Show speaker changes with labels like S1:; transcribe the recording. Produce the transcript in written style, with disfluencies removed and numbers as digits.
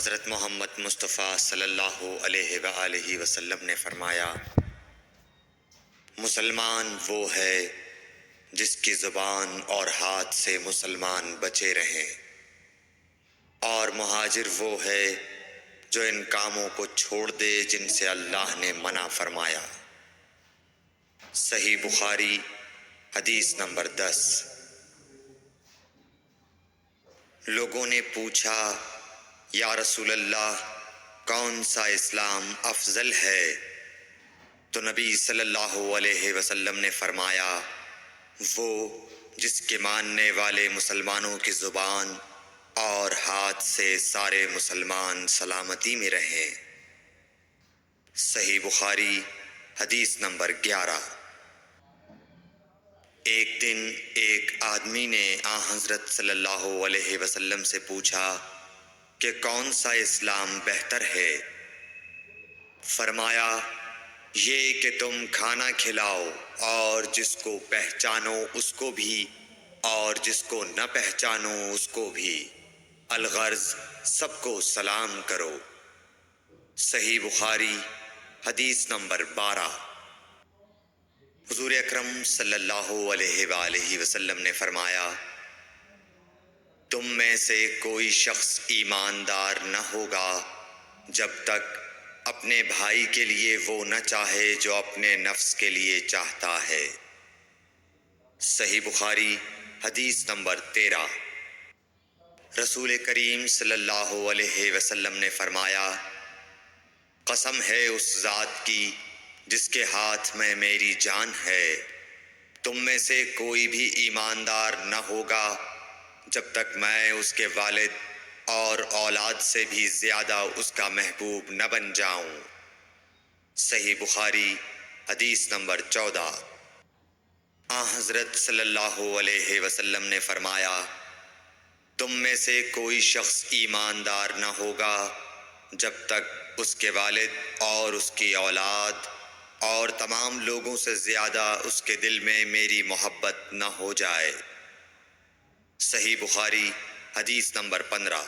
S1: حضرت محمد مصطفیٰ صلی اللہ علیہ وآلہ وسلم نے فرمایا، مسلمان وہ ہے جس کی زبان اور ہاتھ سے مسلمان بچے رہیں، اور مہاجر وہ ہے جو ان کاموں کو چھوڑ دے جن سے اللہ نے منع فرمایا۔ صحیح بخاری حدیث نمبر 10۔ لوگوں نے پوچھا، یا رسول اللہ، کون سا اسلام افضل ہے؟ تو نبی صلی اللہ علیہ وسلم نے فرمایا، وہ جس کے ماننے والے مسلمانوں کی زبان اور ہاتھ سے سارے مسلمان سلامتی میں رہیں۔ صحیح بخاری حدیث نمبر 11۔ ایک دن ایک آدمی نے حضرت صلی اللہ علیہ وسلم سے پوچھا کہ کون سا اسلام بہتر ہے؟ فرمایا، یہ کہ تم کھانا کھلاؤ اور جس کو پہچانو اس کو بھی اور جس کو نہ پہچانو اس کو بھی، الغرض سب کو سلام کرو۔ صحیح بخاری حدیث نمبر 12۔ حضور اکرم صلی اللہ علیہ وآلہ وسلم نے فرمایا، تم میں سے کوئی شخص ایماندار نہ ہوگا جب تک اپنے بھائی کے لیے وہ نہ چاہے جو اپنے نفس کے لیے چاہتا ہے۔ صحیح بخاری حدیث نمبر 13۔ رسول کریم صلی اللہ علیہ وسلم نے فرمایا، قسم ہے اس ذات کی جس کے ہاتھ میں میری جان ہے، تم میں سے کوئی بھی ایماندار نہ ہوگا جب تک میں اس کے والد اور اولاد سے بھی زیادہ اس کا محبوب نہ بن جاؤں۔ صحیح بخاری حدیث نمبر 14۔ حضرت صلی اللہ علیہ وسلم نے فرمایا، تم میں سے کوئی شخص ایماندار نہ ہوگا جب تک اس کے والد اور اس کی اولاد اور تمام لوگوں سے زیادہ اس کے دل میں میری محبت نہ ہو جائے۔ صحیح بخاری حدیث نمبر 15۔